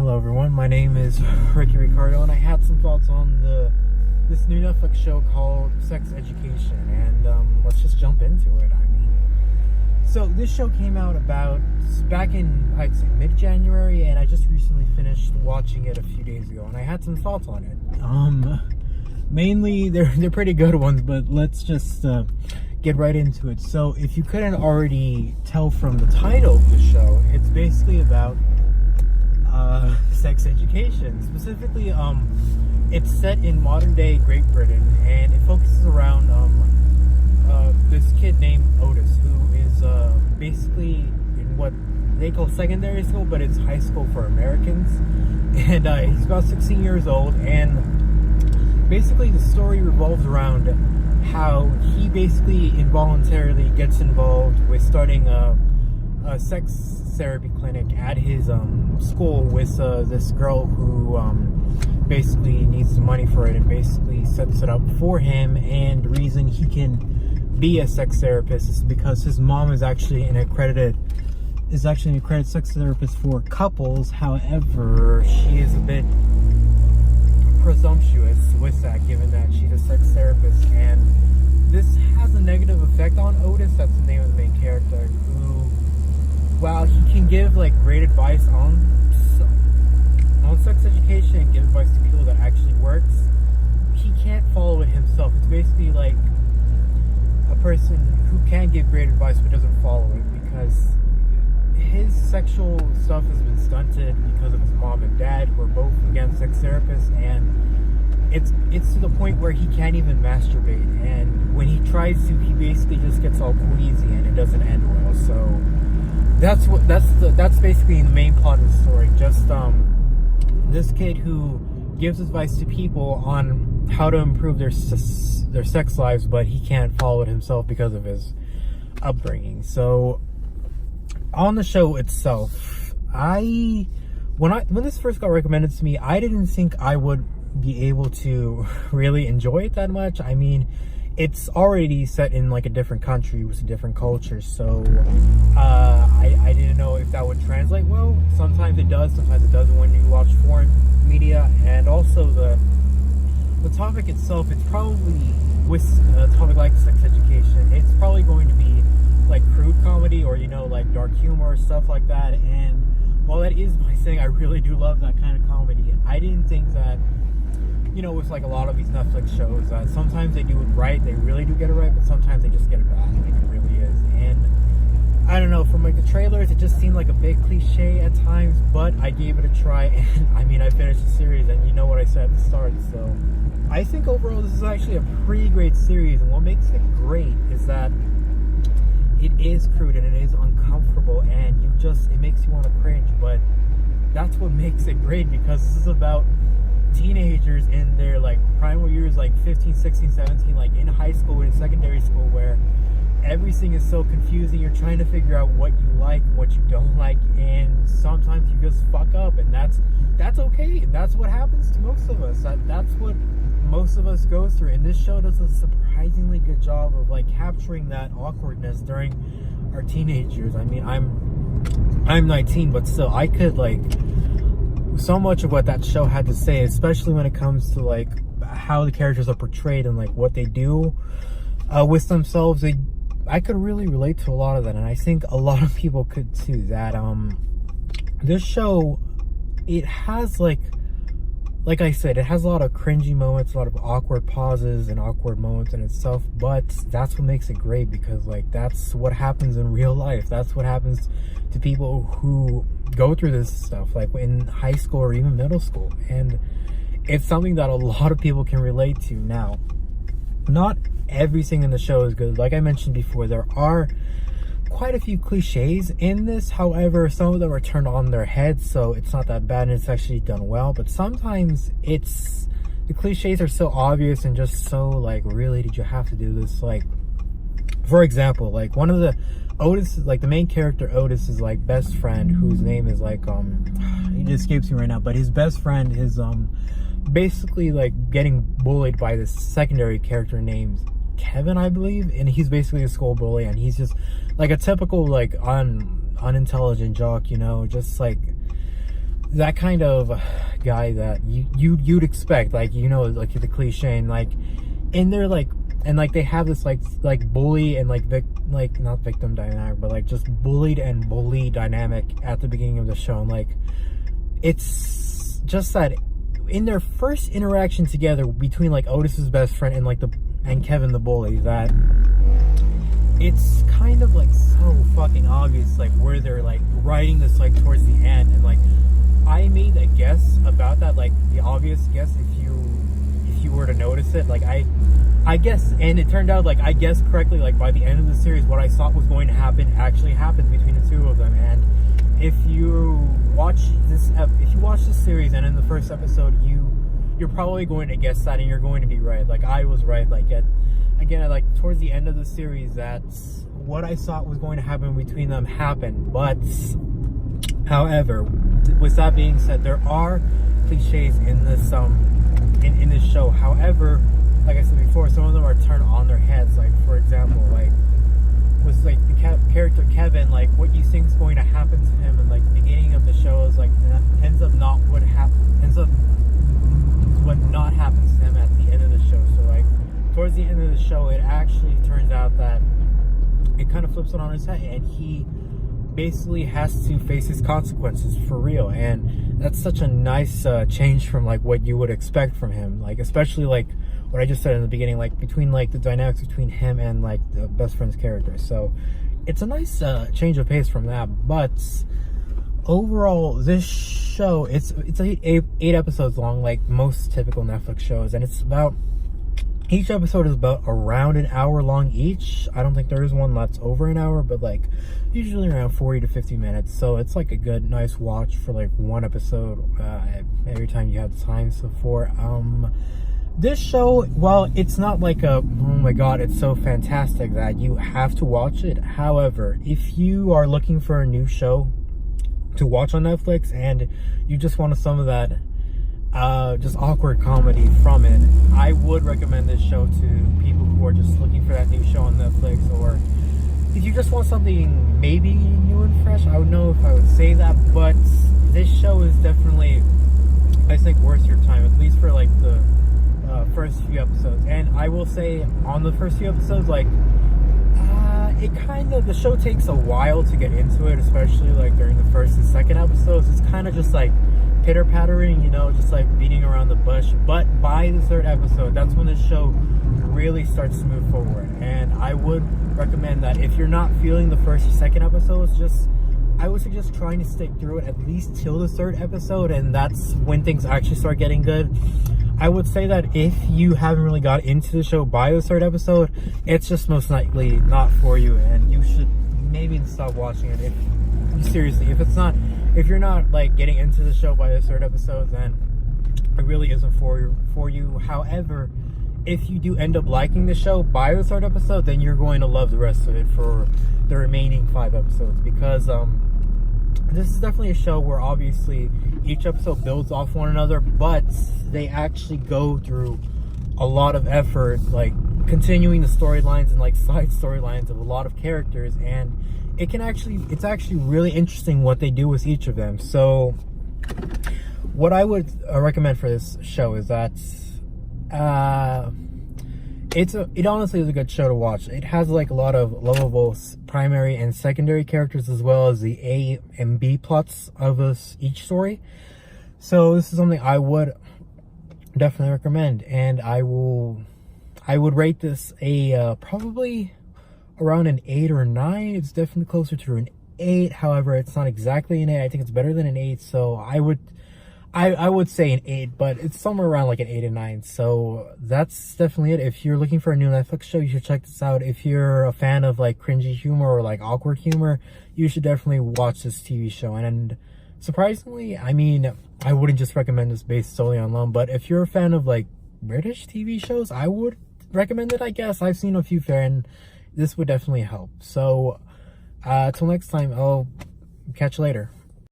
Hello everyone, my name is Ricky Ricardo, and I had some thoughts on this new Netflix show called Sex Education, and let's just jump into it. So this show came out back in, I'd say, mid-January, and I just recently finished watching it a few days ago, and I had some thoughts on it. Mainly, they're pretty good ones, but let's just get right into it. So if you couldn't already tell from the title of the show, it's basically about sex education. Specifically, it's set in modern day Great Britain, and it focuses around this kid named Otis, who is basically in what they call secondary school, but it's high school for Americans. And he's about 16 years old, and basically the story revolves around how he basically involuntarily gets involved with starting a sex therapy clinic at his school with this girl who basically needs the money for it, and basically sets it up for him. And the reason he can be a sex therapist is because his mom is actually an accredited sex therapist for couples. However, she is a bit presumptuous with that, given that she's a sex therapist, and this has a negative effect on Otis. That's the name of the main character, who, while he can give like great advice on sex education and give advice to people that actually works, he can't follow it himself. It's basically like a person who can give great advice but doesn't follow it, because his sexual stuff has been stunted because of his mom and dad, who are both, again, sex therapists, and it's to the point where he can't even masturbate, and when he tries to, he basically just gets all queasy and it doesn't end well. So that's basically the main plot of the story. Just this kid who gives advice to people on how to improve their sex lives, but he can't follow it himself because of his upbringing. So on the show itself, when this first got recommended to me, I didn't think I would be able to really enjoy it that much. I mean, it's already set in like a different country with a different culture, so I didn't know if that would translate well. Sometimes it does, sometimes it doesn't when you watch foreign media. And also the topic itself, it's probably, with a topic like sex education, it's probably going to be like crude comedy, or like dark humor, stuff like that. And while that is my thing, I really do love that kind of comedy. I didn't think that, with like a lot of these Netflix shows, that sometimes they do it right, they really do get it right, but sometimes they just get it bad, like it really is. And I don't know, from like the trailers, it just seemed like a big cliche at times, but I gave it a try, and I mean, I finished the series, and you know what I said at the start. So I think overall this is actually a pretty great series, and what makes it great is that it is crude and it is uncomfortable, and it makes you want to cringe, but that's what makes it great, because this is about teenagers in their like primal years, like 15, 16, 17, like in high school, in secondary school, where everything is so confusing. You're trying to figure out what you like and what you don't like, and sometimes you just fuck up, and that's okay, and that's what happens to most of us. That's what most of us go through, and this show does a surprisingly good job of like capturing that awkwardness during our teenage years. I mean, I'm 19, but still, I could like so much of what that show had to say, especially when it comes to like how the characters are portrayed and like what they do with themselves. I could really relate to a lot of that, and I think a lot of people could too. That this show, it has like I said, it has a lot of cringy moments, a lot of awkward pauses and awkward moments in itself, but that's what makes it great, because like that's what happens in real life. That's what happens to people who go through this stuff, like in high school or even middle school, and it's something that a lot of people can relate to. Now, not everything in the show is good. Like I mentioned before, there are quite a few cliches in this. However, some of them are turned on their heads, so it's not that bad, and it's actually done well. But sometimes the cliches are so obvious and just so like, really, did you have to do this? Like, for example, like one of the Otis, like the main character Otis, is like best friend, whose name is like it escapes me right now, but his best friend is basically like getting bullied by this secondary character named Kevin, I believe, and he's basically a school bully, and he's just like a typical like unintelligent jock, just like that kind of guy that you'd expect, like, you know, like the cliche, and like in there, like, and like they have this like bully and like not victim dynamic, but like just bullied and bully dynamic at the beginning of the show. And like, it's just that in their first interaction together between like Otis's best friend and like and Kevin the bully, that it's kind of like so fucking obvious, like where they're like writing this like towards the end. And like, I made a guess about that, like the obvious guess, if you were to notice it. Like I guess, and it turned out, like, I guessed correctly. Like, by the end of the series, what I thought was going to happen actually happened between the two of them. And if you watch this series, and in the first episode, you're probably going to guess that, and you're going to be right. Like, I was right. Like, like towards the end of the series, that's what I thought was going to happen between them happened. But however, with that being said, there are cliches in this in this show. However, like I said before, some of them are turned on their heads. Like, for example, like with like the character Kevin, like what you think is going to happen to him in like the beginning of the show is like ends up not what not happens to him at the end of the show. So like towards the end of the show, it actually turns out that it kind of flips it on his head, and he basically has to face his consequences for real. And that's such a nice change from like what you would expect from him, like especially like what I just said in the beginning, like between like the dynamics between him and like the best friend's character. So it's a nice change of pace from that. But overall, this show, it's eight episodes long, like most typical Netflix shows, and it's about, each episode is about around an hour long each. I don't think there is one that's over an hour, but like usually around 40 to 50 minutes. So it's like a good, nice watch for like one episode every time you have the time. So for this show, well, it's not like a, oh my god, it's so fantastic that you have to watch it. However, if you are looking for a new show to watch on Netflix and you just want some of that just awkward comedy from it, I would recommend this show to people who are just looking for that new show on Netflix. Or if you just want something maybe new and fresh, I don't know if I would say that, but this show is definitely, I think, worth your time, at least for like the first few episodes. And I will say, on the first few episodes, like it kind of, the show takes a while to get into it, especially like during the first and second episodes. It's kind of just like pitter-pattering, you know, just like beating around the bush. But by the third episode, that's when the show really starts to move forward. And I would recommend that if you're not feeling the first or second episodes, I would suggest trying to stick through it at least till the third episode, and that's when things actually start getting good. I would say that if you haven't really got into the show by the third episode, it's just most likely not for you, and you should maybe stop watching it. If you're not like getting into the show by the third episode, then it really isn't for you. However, if you do end up liking the show by the third episode, then you're going to love the rest of it for the remaining 5 episodes, because this is definitely a show where obviously each episode builds off one another, but they actually go through a lot of effort, like continuing the storylines and like side storylines of a lot of characters, and it's actually really interesting what they do with each of them. So what I would recommend for this show is that it honestly is a good show to watch. It has like a lot of lovable primary and secondary characters, as well as the A and B plots of each story. So this is something I would definitely recommend, and I would rate this probably around an 8 or 9. It's definitely closer to an 8. However, it's not exactly an 8. I think it's better than an 8. So I would say an 8, but it's somewhere around like an 8 and 9. So that's definitely it. If you're looking for a new Netflix show, you should check this out. If you're a fan of like cringy humor or like awkward humor, you should definitely watch this TV show. And surprisingly, I mean, I wouldn't just recommend this based solely on Lum, but if you're a fan of like British TV shows, I would recommend it, I guess. I've seen a few fair, and this would definitely help. So till next time, I'll catch you later.